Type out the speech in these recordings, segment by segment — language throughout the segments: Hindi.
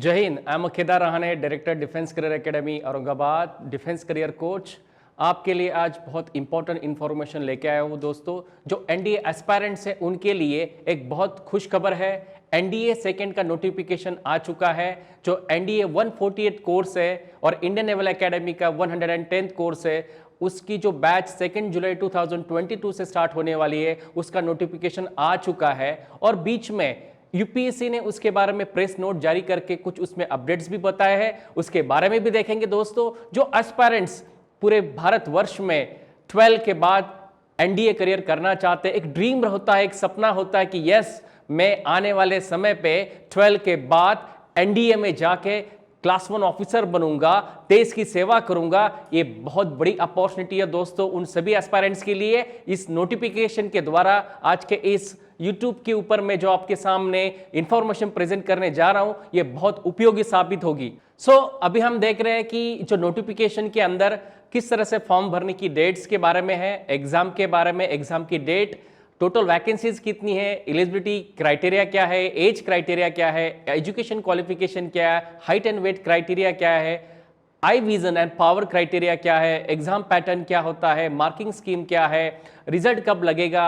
जय Hind. I am Kedar Rahane, director defence career academy Aurangabad, defence career coach. आपके लिए आज बहुत इंपॉर्टेंट इन्फॉर्मेशन लेके आया हूँ दोस्तों। जो एनडीए एस्पायरेंट्स हैं उनके लिए एक बहुत खुश खबर है। एनडीए सेकंड का नोटिफिकेशन आ चुका है। जो एनडीए 148 कोर्स है और इंडियन नेवल एकेडमी का 110 कोर्स है, उसकी जो बैच 2 जुलाई 2022 से स्टार्ट होने वाली है, उसका नोटिफिकेशन आ चुका है। और बीच में यूपीएससी ने उसके बारे में प्रेस नोट जारी करके कुछ उसमें अपडेट्स भी बताए हैं, उसके बारे में भी देखेंगे दोस्तों। जो एस्पायरेंट्स पूरे भारतवर्ष में 12 के बाद एनडीए करियर करना चाहते हैं, एक ड्रीम होता है, एक सपना होता है कि यस, मैं आने वाले समय पे 12 के बाद एनडीए में जाके क्लास 1 ऑफिसर बनूंगा, देश की सेवा करूंगा। ये बहुत बड़ी अपॉर्चुनिटी है दोस्तों उन सभी एस्पायरेंट्स के लिए। इस नोटिफिकेशन के द्वारा आज के इस YouTube के ऊपर मैं जो आपके सामने इंफॉर्मेशन प्रेजेंट करने जा रहा हूं, ये बहुत उपयोगी साबित होगी। अभी हम देख रहे हैं कि जो नोटिफिकेशन के अंदर किस तरह से फॉर्म भरने की डेट्स के बारे में है, एग्जाम के बारे में, एग्जाम की डेट, टोटल वैकेंसीज कितनी है, एलिजिबिलिटी क्राइटेरिया क्या है, एज क्राइटेरिया क्या है, एजुकेशन क्वालिफिकेशन क्या है, हाइट एंड वेट क्राइटेरिया क्या है, eye vision and power criteria क्या है, एग्जाम पैटर्न क्या होता है, मार्किंग स्कीम क्या है, रिजल्ट कब लगेगा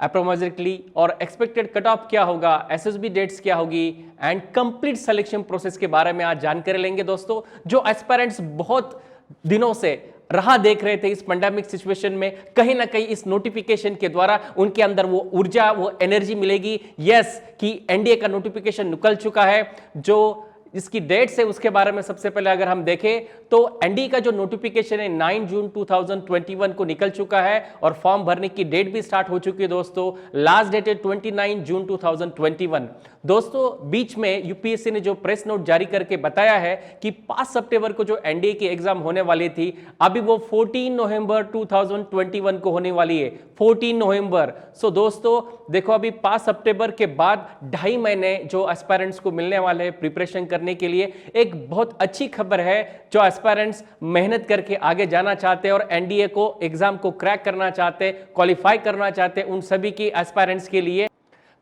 अप्रोक्सीमेटली, और एक्सपेक्टेड कट ऑफ क्या होगा, एसएसबी डेट्स क्या होगी, एंड कंप्लीट सिलेक्शन प्रोसेस के बारे में आज जानकारी लेंगे दोस्तों। जो एस्पायरेंट्स बहुत दिनों से राह देख रहे थे इस पेंडेमिक सिचुएशन में, कहीं ना कहीं इस नोटिफिकेशन के द्वारा उनके अंदर वो ऊर्जा, वो एनर्जी मिलेगी यस कि एनडीए का नोटिफिकेशन निकल चुका है। जो इसकी डेट्स है उसके बारे में सबसे पहले अगर हम देखें तो एनडीए का जो नोटिफिकेशन है 9 जून 2021 को निकल चुका है और फॉर्म भरने की डेट भी स्टार्ट हो चुकी है दोस्तों। लास्ट डेट है 29 जून 2021। दोस्तों बीच में यूपीएससी ने जो प्रेस नोट जारी करके बताया है कि 5 सितंबर को जो एनडीए की एग्जाम होने वाली थी, अभी वो 14 नवंबर 2021 को होने वाली है। 14 नवंबर। दोस्तों देखो, अभी 5 सितंबर के बाद 2.5 महीने जो एस्पायरेंट्स को मिलने वाले हैं प्रिपरेशन करने के लिए। एक बहुत अच्छी खबर है। जो एस्पायरेंट्स मेहनत करके आगे जाना चाहते हैं और एनडीए को एग्जाम को क्रैक करना चाहते हैं, क्वालिफाई करना चाहते हैं, उन सभी की एस्पायरेंट्स के लिए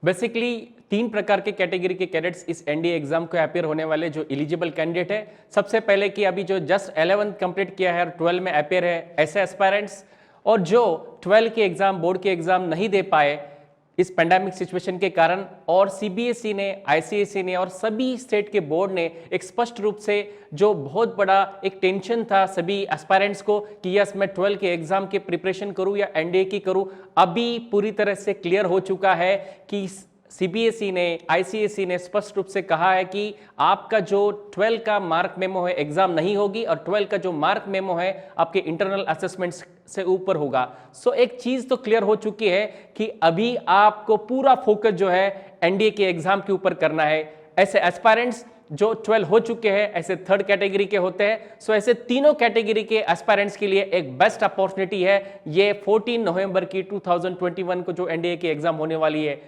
बेसिकली 3 प्रकार के कैटेगरी के कैडेट्स इस एनडीए एग्जाम को अपियर होने वाले जो एलिजिबल कैंडिडेट है। सबसे पहले कि अभी जो जस्ट 11th कंप्लीट किया है और 12 में अपियर है, ऐसे एस्पायरेंट्स, और जो 12 के एग्जाम, बोर्ड के एग्जाम नहीं दे पाए इस पेंडेमिक सिचुएशन के कारण, और सीबीएसई ने, आईसीएसई ने और सभी स्टेट के बोर्ड ने एक स्पष्ट रूप से जो बहुत बड़ा एक टेंशन था सभी एस्पायरेंट्स को कि यस, मैं 12 के एग्जाम की प्रिपरेशन करूं या एनडीए की करूं, अभी पूरी तरह से क्लियर हो चुका है कि सीबीएसई ने, आईसीएसई ने स्पष्ट रूप से कहा है कि आपका जो 12 का मार्क मेमो है एग्जाम नहीं होगी, और 12 का जो मार्क मेमो है आपके इंटरनल असेसमेंट से ऊपर होगा। एक चीज तो क्लियर हो चुकी है कि अभी आपको पूरा फोकस जो है एनडीए के एग्जाम के ऊपर करना है। ऐसे एस्पायरेंट्स जो 12 हो चुके हैं, ऐसे 3rd कैटेगरी के होते हैं। ऐसे तीनों कैटेगरी के एस्पायरेंट्स के लिए एक बेस्ट अपॉर्चुनिटी है ये 14 नवंबर की 2021 को जो एनडीए की एग्जाम होने वाली है।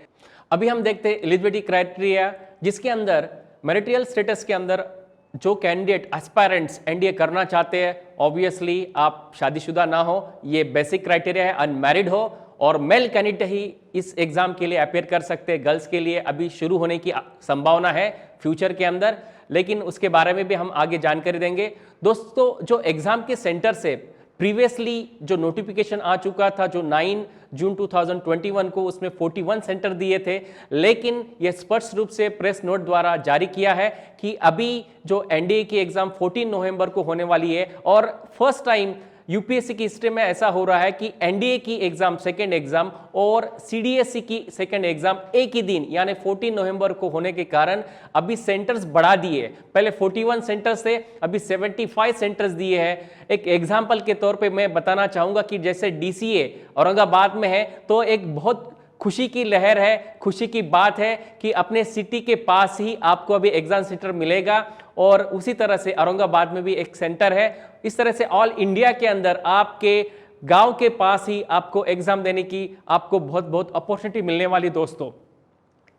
अभी हम देखते हैं एलिजिबिलिटी क्राइटेरिया, जिसके अंदर मैरिटल स्टेटस के अंदर जो कैंडिडेट एस्पायरेंट्स एनडीए करना चाहते हैं, ऑब्वियसली आप शादीशुदा ना हो, ये बेसिक क्राइटेरिया है, अनमैरिड हो, और मेल कैंडिडेट ही इस एग्जाम के लिए अपेयर कर सकते हैं। गर्ल्स के लिए अभी शुरू होने की संभावना है फ्यूचर के अंदर, लेकिन उसके बारे में भी हम आगे जानकारी देंगे। दोस्तों जो एग्जाम के सेंटर से प्रीवियसली जो नोटिफिकेशन आ चुका था, जो 9 जून 2021 को, उसमें 41 सेंटर दिए थे, लेकिन यह स्पष्ट रूप से प्रेस नोट द्वारा जारी किया है कि अभी जो एनडीए की एग्जाम 14 नवंबर को होने वाली है, और फर्स्ट टाइम यूपीएससी की हिस्ट्री में ऐसा हो रहा है कि एनडीए की एग्जाम, सेकेंड एग्जाम, और सीडीएसई की सेकेंड एग्जाम एक ही दिन यानी 14 नवंबर को होने के कारण अभी सेंटर्स बढ़ा दिए। पहले 41 सेंटर्स थे, अभी 75 सेंटर्स दिए हैं। एक एग्जाम्पल के तौर पे मैं बताना चाहूंगा कि जैसे डीसीए औरंगाबाद में है, तो एक बहुत खुशी की लहर है, खुशी की बात है कि अपने सिटी के पास ही आपको अभी एग्जाम सेंटर मिलेगा, और उसी तरह से औरंगाबाद में भी एक सेंटर है। इस तरह से ऑल इंडिया के अंदर आपके गांव के पास ही आपको एग्जाम देने की आपको बहुत बहुत अपॉर्चुनिटी मिलने वाली दोस्तों।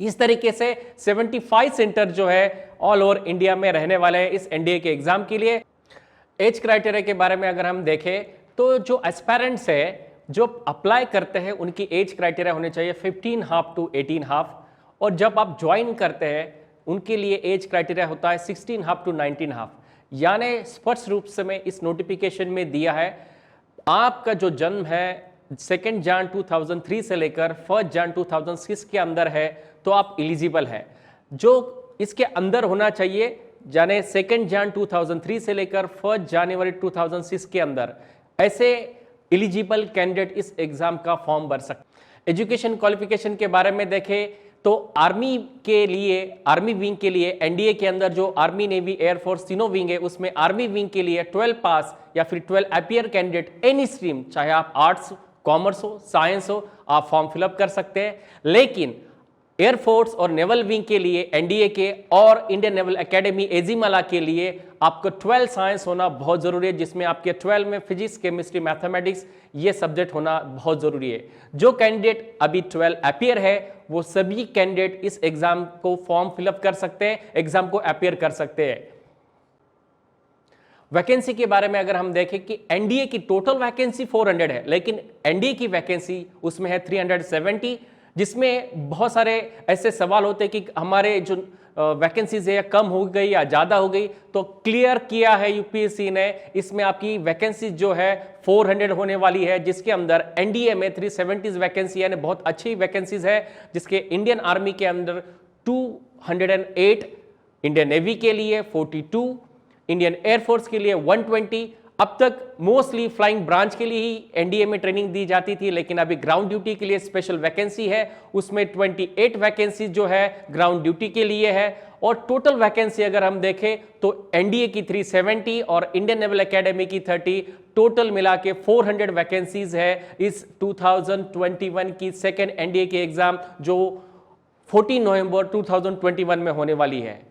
इस तरीके से 75 सेंटर जो है ऑल ओवर इंडिया में रहने वाले हैं इस एनडीए के एग्जाम के लिए। एज क्राइटेरिया के बारे में अगर हम देखें तो जो एस्पायरेंट्स है जो अप्लाई करते हैं उनकी एज क्राइटेरिया होने चाहिए 15.5 to 18.5, और जब आप ज्वाइन करते हैं उनके लिए एज क्राइटेरिया होता है 16.5 to 19.5। यानी स्पष्ट रूप से मैं इस नोटिफिकेशन में दिया है, आपका जो जन्म है 2 जन 2003 से लेकर 1 जन 2006 के अंदर है तो आप एलिजिबल हैं। जो इसके अंदर होना चाहिए, यानी 2 जन 2003 से लेकर 1 जनवरी 2006 के अंदर, ऐसे एलिजिबल कैंडिडेट इस एग्जाम का फॉर्म भर सकते। एजुकेशन क्वालिफिकेशन के बारे में देखें तो आर्मी के लिए, आर्मी विंग के लिए एनडीए के अंदर जो आर्मी, नेवी, एयरफोर्स तीनों विंग है, उसमें आर्मी विंग के लिए 12 पास या फिर 12 अपीयर कैंडिडेट एनी स्ट्रीम, चाहे आप आर्ट्स, कॉमर्स हो, साइंस हो, आप फॉर्म फिलअप कर सकते हैं। लेकिन एयरफोर्स और नेवल विंग के लिए एनडीए के और इंडियन नेवल एकेडमी एजीमाला के लिए आपको 12 साइंस होना बहुत जरूरी है, जिसमें आपके 12 में फिजिक्स, केमिस्ट्री, मैथमेटिक्स ये सब्जेक्ट होना बहुत जरूरी है। जो कैंडिडेट अभी 12 अपीयर है वो सभी कैंडिडेट इस एग्जाम को फॉर्म फिलअप कर सकते हैं, एग्जाम को अपीयर कर सकते हैं। वैकेंसी के बारे में अगर हम देखें कि एनडीए की टोटल वैकेंसी 400 है, लेकिन एनडीए की वैकेंसी उसमें है 370, जिसमें बहुत सारे ऐसे सवाल होते हैं कि हमारे जो वैकेंसीज है कम हो गई या ज़्यादा हो गई, तो क्लियर किया है यूपीएससी ने, इसमें आपकी वैकेंसी जो है 400 होने वाली है, जिसके अंदर एनडीए में 370 वैकेंसी यानी बहुत अच्छी वैकेंसीज है, जिसके इंडियन आर्मी के अंदर 208, इंडियन नेवी के लिए 42, इंडियन एयरफोर्स के लिए 120। अब तक मोस्टली फ्लाइंग ब्रांच के लिए ही एनडीए में ट्रेनिंग दी जाती थी, लेकिन अभी ग्राउंड ड्यूटी के लिए स्पेशल वैकेंसी है, उसमें 28 वैकेंसी जो है ग्राउंड ड्यूटी के लिए है। और टोटल वैकेंसी अगर हम देखें तो एनडीए की 370 और इंडियन नेवल एकेडमी की 30, टोटल मिला के 400 वैकेंसीज है इस 2021 की सेकेंड एनडीए की एग्जाम, जो 14 नवंबर 2021 में होने वाली है।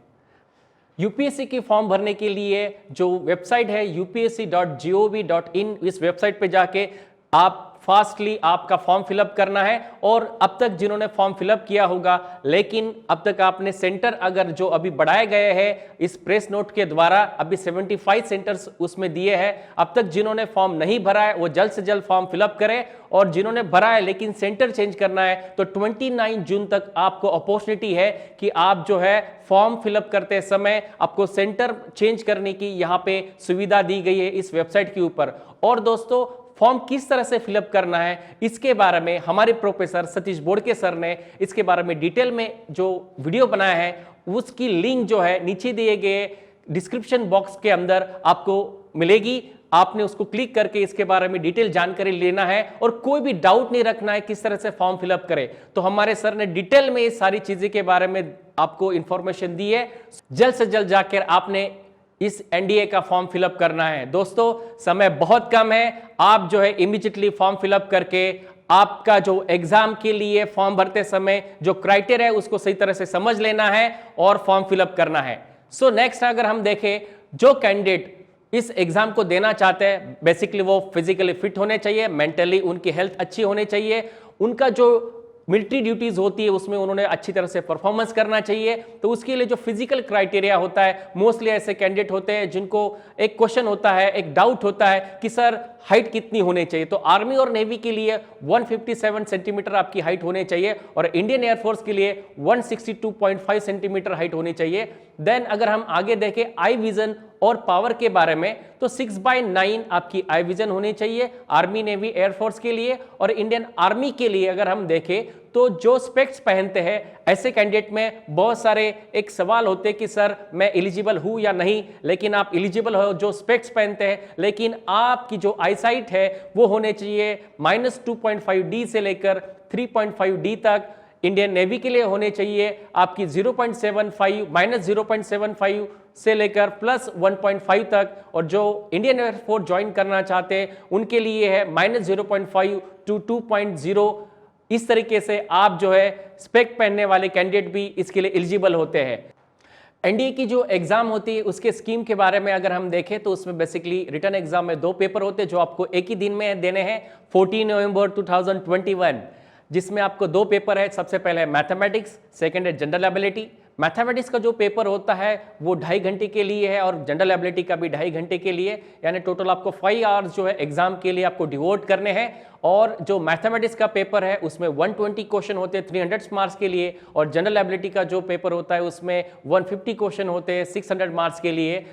यूपीएससी की फॉर्म भरने के लिए जो वेबसाइट है upsc.gov.in, इस वेबसाइट पे जाके आप फास्टली आपका फॉर्म फिलअप करना है। और अब तक जिन्होंने फॉर्म फिलअप किया होगा, लेकिन अब तक आपने सेंटर अगर जो अभी बढ़ाए गए हैं इस प्रेस नोट के द्वारा, अभी 75 सेंटर्स उसमें दिए हैं, अब तक जिन्होंने फॉर्म नहीं भरा है वो जल्द से जल्द फॉर्म फिलअप करें। और जिन्होंने भरा है लेकिन सेंटर चेंज करना है तो 29 जून तक आपको अपॉर्चुनिटी है कि आप जो है फॉर्म फिलअप करते समय आपको सेंटर चेंज करने की यहाँ पे सुविधा दी गई है इस वेबसाइट के ऊपर। और दोस्तों, फॉर्म किस तरह से फिलअप करना है इसके बारे में हमारे प्रोफेसर सतीश बोड़के सर ने इसके बारे में डिटेल में जो वीडियो बनाया है, उसकी लिंक जो है नीचे दिए गए डिस्क्रिप्शन बॉक्स के अंदर आपको मिलेगी। आपने उसको क्लिक करके इसके बारे में डिटेल जानकारी लेना है और कोई भी डाउट नहीं रखना है किस तरह से फॉर्म फिलअप करें। तो हमारे सर ने डिटेल में ये सारी चीजें के बारे में आपको इंफॉर्मेशन दी है। जल्द से जल्द जाकर आपने इस एनडीए का फॉर्म फिलअप करना है। दोस्तों, समय बहुत कम है, आप जो है इमीडिएटली फॉर्म फिलअप करके आपका जो एग्जाम के लिए फॉर्म भरते समय जो क्राइटेरिया है उसको सही तरह से समझ लेना है और फॉर्म फिलअप करना है। सो नेक्स्ट अगर हम देखें, जो कैंडिडेट इस एग्जाम को देना चाहते हैं, बेसिकली वो फिजिकली फिट होने चाहिए, मेंटली उनकी हेल्थ अच्छी होनी चाहिए, उनका जो मिलिट्री ड्यूटीज होती है उसमें उन्होंने अच्छी तरह से परफॉर्मेंस करना चाहिए। तो उसके लिए जो फिजिकल क्राइटेरिया होता है, मोस्टली ऐसे कैंडिडेट होते हैं जिनको एक क्वेश्चन होता है, एक डाउट होता है कि सर हाइट कितनी होनी चाहिए। तो आर्मी और नेवी के लिए 157 सेंटीमीटर आपकी हाइट होनी चाहिए और इंडियन एयरफोर्स के लिए 162.5 सेंटीमीटर हाइट होनी चाहिए। देन अगर हम आगे देखें आई विजन और पावर के बारे में, तो 6/9 आपकी आई विजन होनी चाहिए आर्मी, नेवी, एयरफोर्स के लिए। और इंडियन आर्मी के लिए अगर हम देखें तो जो स्पेक्स पहनते हैं ऐसे कैंडिडेट में बहुत सारे एक सवाल होते हैं कि सर मैं एलिजिबल हूं या नहीं, लेकिन आप एलिजिबल हो जो स्पेक्स पहनते हैं, लेकिन आपकी जो आईसाइट है वो होने चाहिए -2.5D से लेकर 3.5D तक। इंडियन नेवी के लिए होने चाहिए आपकी 0.75 से लेकर +1.5 तक। और जो इंडियन एयरफोर्स ज्वाइन करना चाहते हैं उनके लिए है -0.5 to 2.0। इस तरीके से आप जो है स्पेक पहनने वाले कैंडिडेट भी इसके लिए एलिजिबल होते हैं। एनडीए की जो एग्जाम होती है उसके स्कीम के बारे में अगर हम देखें तो उसमें बेसिकली रिटन एग्जाम में 2 पेपर होते हैं जो आपको एक ही दिन में देने हैं, 14 नवंबर 2021, जिसमें आपको 2 पेपर है। सबसे पहले है मैथमेटिक्स, सेकंड है जनरल एबिलिटी। मैथमेटिक्स का जो पेपर होता है वो 2.5 घंटे के लिए है और जनरल एबिलिटी का भी 2.5 घंटे के लिए, यानी टोटल आपको 5 आवर्स जो है एग्जाम के लिए आपको डिवोट करने हैं। और जो मैथमेटिक्स का पेपर है उसमें 120 क्वेश्चन होते हैं 300 मार्क्स के लिए, और जनरल एबिलिटी का जो पेपर होता है उसमें 150 क्वेश्चन होते हैं 600 मार्क्स के लिए।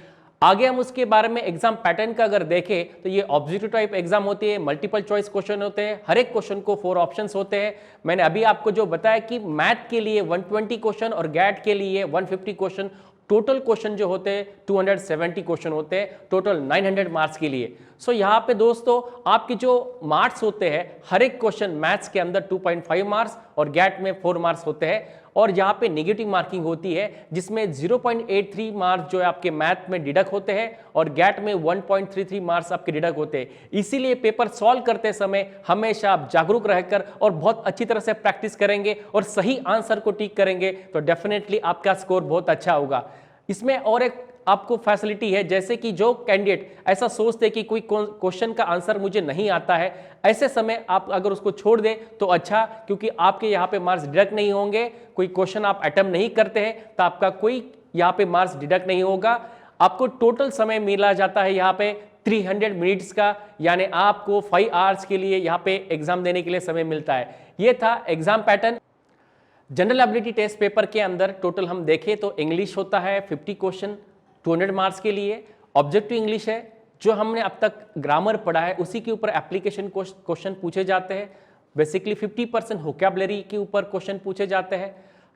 आगे हम उसके बारे में एग्जाम पैटर्न का अगर देखें तो ये ऑब्जेक्टिव टाइप एग्जाम होती है, मल्टीपल चॉइस क्वेश्चन होते हैं, हर एक क्वेश्चन को 4 ऑप्शंस होते हैं। मैंने अभी आपको जो बताया कि मैथ के लिए 120 क्वेश्चन और गैट के लिए 150 क्वेश्चन, टोटल क्वेश्चन जो होते हैं 270 क्वेश्चन होते हैं, टोटल 900 मार्क्स के लिए। सो यहाँ पे दोस्तों आपके जो मार्क्स होते हैं हर एक क्वेश्चन मैथ्स के अंदर 2.5 मार्क्स और गैट में 4 मार्क्स होते हैं, और यहाँ पे नेगेटिव मार्किंग होती है जिसमें 0.83 मार्क्स जो है आपके मैथ में डिडक्ट होते हैं और गैट में 1.33 मार्क्स आपके डिडक्ट होते हैं। इसीलिए पेपर सॉल्व करते समय हमेशा आप जागरूक रहकर और बहुत अच्छी तरह से प्रैक्टिस करेंगे और सही आंसर को टिक करेंगे तो डेफिनेटली आपका स्कोर बहुत अच्छा होगा। इसमें और एक आपको फैसिलिटी है, जैसे कि जो कैंडिडेट ऐसा सोचते कि कोई क्वेश्चन का आंसर मुझे नहीं आता है, ऐसे समय आप अगर उसको छोड़ दें तो अच्छा, क्योंकि आपके यहाँ पे मार्क्स डिडक्ट नहीं होंगे। कोई क्वेश्चन आप अटेम्प्ट नहीं करते हैं तो आपका कोई यहाँ पे मार्क्स डिडक्ट नहीं होगा। आपको टोटल समय मिला जाता है यहाँ पे 300 मिनट्स का, यानी आपको 5 आवर्स के लिए यहाँ पे एग्जाम देने के लिए समय मिलता है। ये था exam pattern. General ability test paper के अंदर टोटल हम देखें तो इंग्लिश होता है 50 क्वेश्चन 200 मार्क्स के लिए, ऑब्जेक्टिव इंग्लिश है, जो हमने अब तक ग्रामर पढ़ा है उसी के ऊपर एप्लीकेशन क्वेश्चन पूछे जाते हैं। बेसिकली 50% वोकैबुलरी के ऊपर क्वेश्चन पूछे जाते हैं।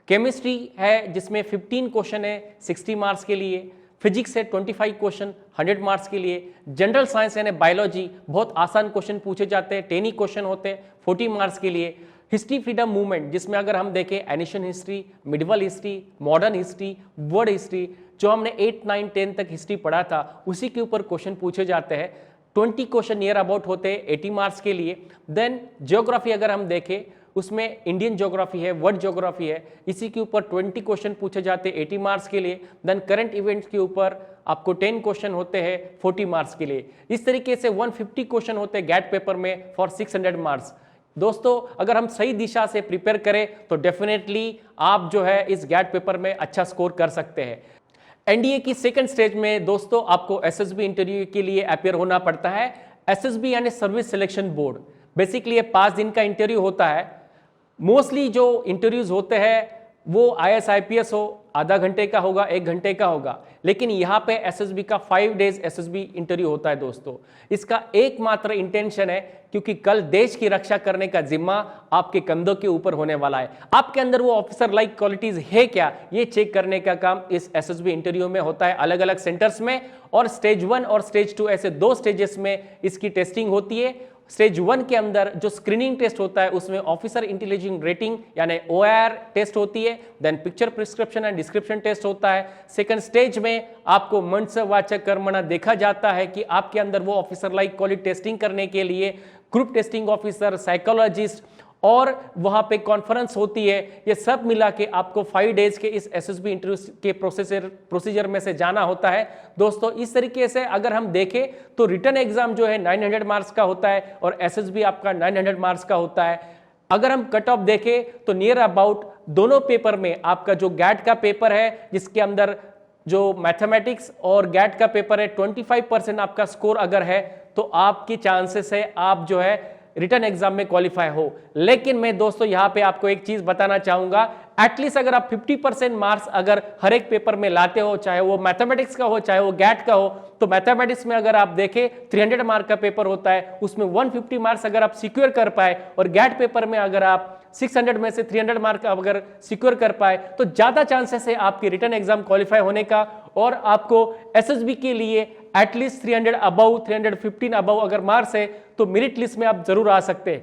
केमिस्ट्री है जिसमें 15 क्वेश्चन है 60 मार्क्स के लिए। फिजिक्स है 25 क्वेश्चन 100 मार्क्स के लिए। जनरल साइंस यानी बायोलॉजी बहुत आसान क्वेश्चन पूछे जाते हैं, 10 ही क्वेश्चन होते हैं 40 मार्क्स के लिए। हिस्ट्री फ्रीडम मूवमेंट जिसमें अगर हम देखें ancient history, medieval history, modern history, world history, जो हमने 8, 9, 10 तक हिस्ट्री पढ़ा था उसी के ऊपर क्वेश्चन पूछे जाते हैं। 20 क्वेश्चन नियर अबाउट होते हैं 80 मार्क्स के लिए। देन ज्योग्राफी अगर हम देखें उसमें इंडियन ज्योग्राफी है, वर्ल्ड ज्योग्राफी है, इसी के ऊपर 20 क्वेश्चन पूछे जाते हैं 80 मार्क्स के लिए। देन करंट इवेंट्स के ऊपर आपको 10 क्वेश्चन होते हैं 40 मार्क्स के लिए। इस तरीके से 150 क्वेश्चन होते हैं गैट पेपर में फॉर 600 मार्क्स। दोस्तों अगर हम सही दिशा से प्रिपेयर करें तो डेफिनेटली आप जो है इस गैट पेपर में अच्छा स्कोर कर सकते हैं। एनडीए की सेकंड स्टेज में दोस्तों आपको एसएसबी इंटरव्यू के लिए अपियर होना पड़ता है। एसएसबी यानी सर्विस सिलेक्शन बोर्ड, बेसिकली ये 5 दिन का इंटरव्यू होता है। मोस्टली जो इंटरव्यूज होते हैं वो आईएएस आईपीएस हो, आधा घंटे का होगा, 1 घंटे का होगा, लेकिन यहाँ पे एसएसबी का 5 डेज एसएसबी इंटरव्यू होता है दोस्तों। इसका एकमात्र इंटेंशन है क्योंकि कल देश की रक्षा करने का जिम्मा आपके कंधों के ऊपर होने वाला है। आपके अंदर वो ऑफिसर लाइक क्वालिटीज है क्या, ये चेक करने का काम इस एसएसबी इंटरव्यू में होता है अलग अलग सेंटर्स में। और स्टेज 1 और स्टेज 2 ऐसे 2 स्टेजेस में इसकी टेस्टिंग होती है। स्टेज 1 के अंदर जो स्क्रीनिंग टेस्ट होता है उसमें ऑफिसर इंटेलिजेंस रेटिंग यानी ओआर टेस्ट होती है। Then picture prescription and description test होता है। सेकंड स्टेज में आपको मनसवाचक कर्मणा देखा जाता है कि आपके अंदर वो ऑफिसर लाइक क्वालिटी टेस्टिंग करने के लिए ग्रुप टेस्टिंग ऑफिसर, साइकोलॉजिस्ट और वहां पे कॉन्फ्रेंस होती है। ये सब मिला के आपको 5 डेज के इस एसएसबी इंटरव्यू के प्रोसीजर में से जाना होता है। दोस्तों इस तरीके से अगर हम देखें तो रिटन एग्जाम जो है 900 मार्क्स का होता है और एसएसबी आपका 900 मार्क्स का होता है। अगर हम कट ऑफ देखें तो नियर अबाउट दोनों पेपर में आपका जो गैट का पेपर है जिसके अंदर जो मैथमेटिक्स और गैट का पेपर है 25% आपका स्कोर अगर है तो आपकी चांसेस है आप जो है रिटन एग्जाम में क्वालिफाई हो। लेकिन मैं दोस्तों यहां पे आपको एक चीज बताना चाहूंगा, एटलीस्ट अगर आप 50% मार्क्स अगर हर एक पेपर में लाते हो, चाहे वो मैथमेटिक्स का हो चाहे वो गैट का हो, तो मैथमेटिक्स में अगर आप देखें 300 मार्क का पेपर होता है, उसमें 150 मार्क्स अगर आप सिक्योर कर पाए और गैट पेपर में अगर आप 600 में से 300 मार्क अगर सिक्योर कर पाए तो ज्यादा चांसेस है आपकी रिटन एग्जाम क्वालिफाई होने का और आपको एसएसबी के लिए एटलीस्ट 300 अबव 315 अबव अगर मार्क्स है तो मेरिट लिस्ट में आप जरूर आ सकते हैं।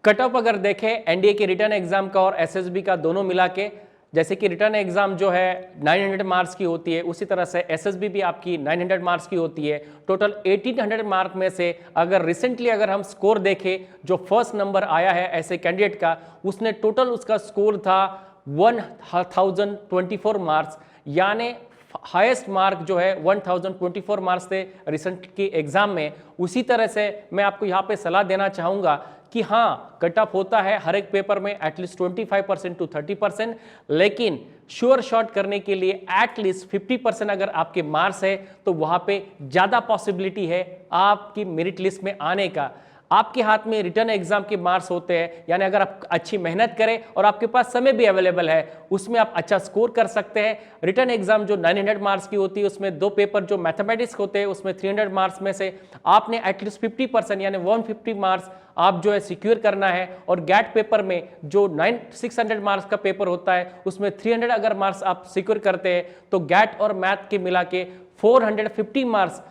कट ऑफ अगर देखें एनडीए के रिटर्न एग्जाम का और एसएसबी का दोनों मिला के, जैसे कि रिटर्न एग्जाम जो है 900 मार्क्स की होती है उसी तरह से एसएसबी भी आपकी 900 मार्क्स की होती है। टोटल 1800 मार्क में से अगर रिसेंटली अगर हम स्कोर देखें, जो फर्स्ट नंबर आया है ऐसे कैंडिडेट का, उसने टोटल उसका स्कोर था 1024 मार्क्स, यानी हाईएस्ट मार्क जो है 1024 मार्क्स थे रिसेंट की एग्जाम में। उसी तरह से मैं आपको यहाँ पे सलाह देना चाहूँगा कि हाँ कट ऑफ होता है हर एक पेपर में एटलीस्ट 25% to 30%, लेकिन श्योर शॉट करने के लिए एटलीस्ट 50% अगर आपके मार्क्स है तो वहां पे ज्यादा पॉसिबिलिटी है आपकी मेरिट लिस्ट में आने का। आपके हाथ में रिटर्न एग्जाम के मार्क्स होते हैं, यानी अगर आप अच्छी मेहनत करें और आपके पास समय भी अवेलेबल है, उसमें आप अच्छा स्कोर कर सकते हैं। रिटर्न एग्जाम जो 900 मार्क्स की होती है, उसमें 2 पेपर जो मैथमेटिक्स होते हैं उसमें 300 मार्क्स में से आपने एटलीस्ट 50% यानी 150 मार्क्स आप जो है सिक्योर करना है। और गैट पेपर में जो 600 मार्क्स का पेपर होता है उसमें 300 अगर मार्क्स आप सिक्योर करते हैं तो गैट और मैथ के मिला के 450 मार्क्स,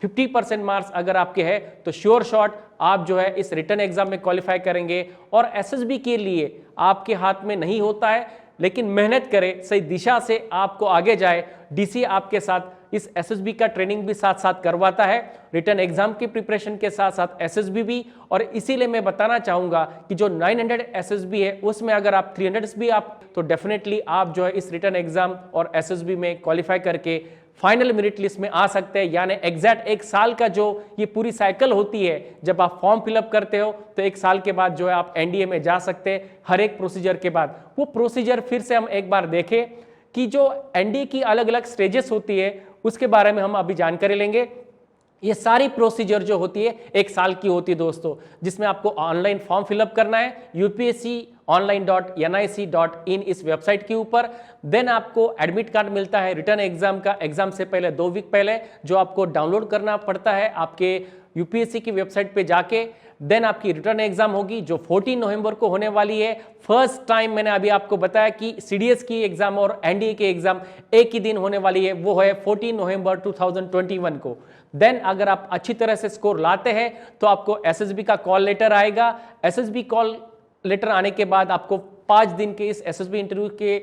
50% मार्क्स अगर आपके हैं तो श्योर शॉट आप जो है इस रिटर्न एग्जाम में क्वालिफाई करेंगे। और एसएसबी के लिए आपके हाथ में नहीं होता है, लेकिन मेहनत करें, सही दिशा से आपको आगे जाए। डीसी आपके साथ इस एसएसबी का ट्रेनिंग भी साथ साथ करवाता है, रिटर्न एग्जाम की प्रिपरेशन के साथ साथ एसएसबी भी। और इसीलिए मैं बताना चाहूंगा कि जो 900 एसएसबी है उसमें अगर आप 300 भी आप तो डेफिनेटली आप जो है इस रिटर्न एग्जाम और एसएसबी में क्वालिफाई करके फाइनल मेरिट लिस्ट में आ सकते हैं। यानी एग्जैक्ट 1 साल का जो ये पूरी साइकिल होती है, जब आप फॉर्म फिलअप करते हो तो 1 साल के बाद जो है आप एनडीए में जा सकते हैं। हर एक प्रोसीजर के बाद वो प्रोसीजर फिर से हम एक बार देखें कि जो एनडीए की अलग अलग स्टेजेस होती है उसके बारे में हम अभी जानकारी लेंगे। ये सारी प्रोसीजर जो होती है 1 साल की होती है दोस्तों, जिसमें आपको ऑनलाइन फॉर्म फिलअप करना है upsconline.nic.in इस वेबसाइट के ऊपर। देन आपको एडमिट कार्ड मिलता है रिटर्न एग्जाम का, एग्जाम से पहले 2 वीक पहले, जो आपको डाउनलोड करना पड़ता है आपके यूपीएससी की वेबसाइट पे जाके। देन आपकी रिटर्न एग्जाम होगी जो 14 नवंबर को होने वाली है। फर्स्ट टाइम मैंने अभी आपको बताया कि सीडीएस की एग्जाम और एनडीए की एग्जाम एक ही दिन होने वाली है, वो है 14 नवंबर 2021 को। देन अगर आप अच्छी तरह से स्कोर लाते हैं तो आपको एसएसबी का कॉल लेटर आएगा। एसएसबी कॉल लेटर आने के बाद आपको 5 दिन के इस एसएसबी इंटरव्यू के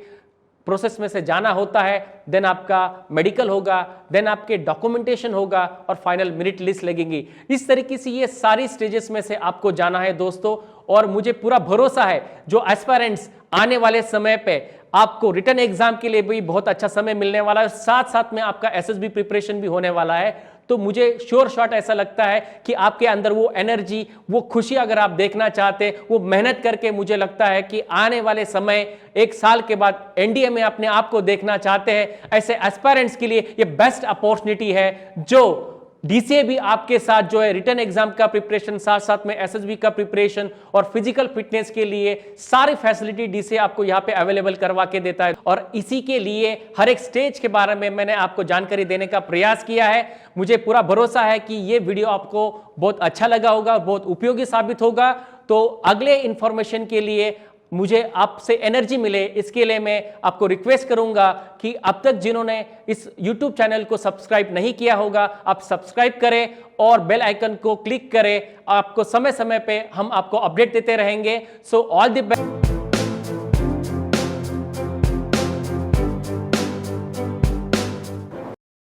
प्रोसेस में से जाना होता है। देन आपका मेडिकल होगा, देन आपके डॉक्यूमेंटेशन होगा और फाइनल मेरिट लिस्ट लगेगी। इस तरीके से ये सारी स्टेजेस में से आपको जाना है दोस्तों। और मुझे पूरा भरोसा है जो एस्पायरेंट्स आने वाले समय पे आपको रिटर्न एग्जाम के लिए भी बहुत अच्छा समय मिलने वाला है, साथ साथ में आपका एसएसबी प्रिपरेशन भी होने वाला है। तो मुझे श्योर शॉट ऐसा लगता है कि आपके अंदर वो एनर्जी, वो खुशी अगर आप देखना चाहते, वो मेहनत करके, मुझे लगता है कि आने वाले समय 1 साल के बाद एनडीए में अपने आप को देखना चाहते हैं, ऐसे एस्पायरेंट्स के लिए ये बेस्ट अपॉर्चुनिटी है। जो डीसीए भी आपके साथ जो है रिटर्न एग्जाम का प्रिपरेशन, साथ साथ में एसएसबी का प्रिपरेशन और फिजिकल फिटनेस के लिए सारी फैसिलिटी डीसीए आपको यहाँ पे अवेलेबल करवा के देता है। और इसी के लिए हर एक स्टेज के बारे में मैंने आपको जानकारी देने का प्रयास किया है। मुझे पूरा भरोसा है कि ये वीडियो आपको बहुत अच्छा लगा होगा, बहुत उपयोगी साबित होगा। तो अगले इंफॉर्मेशन के लिए मुझे आपसे एनर्जी मिले, इसके लिए मैं आपको रिक्वेस्ट करूंगा कि अब तक जिन्होंने इस YouTube चैनल को सब्सक्राइब नहीं किया होगा, आप सब्सक्राइब करें और बेल आइकन को क्लिक करें। आपको समय समय पे हम आपको अपडेट देते रहेंगे। So all the best.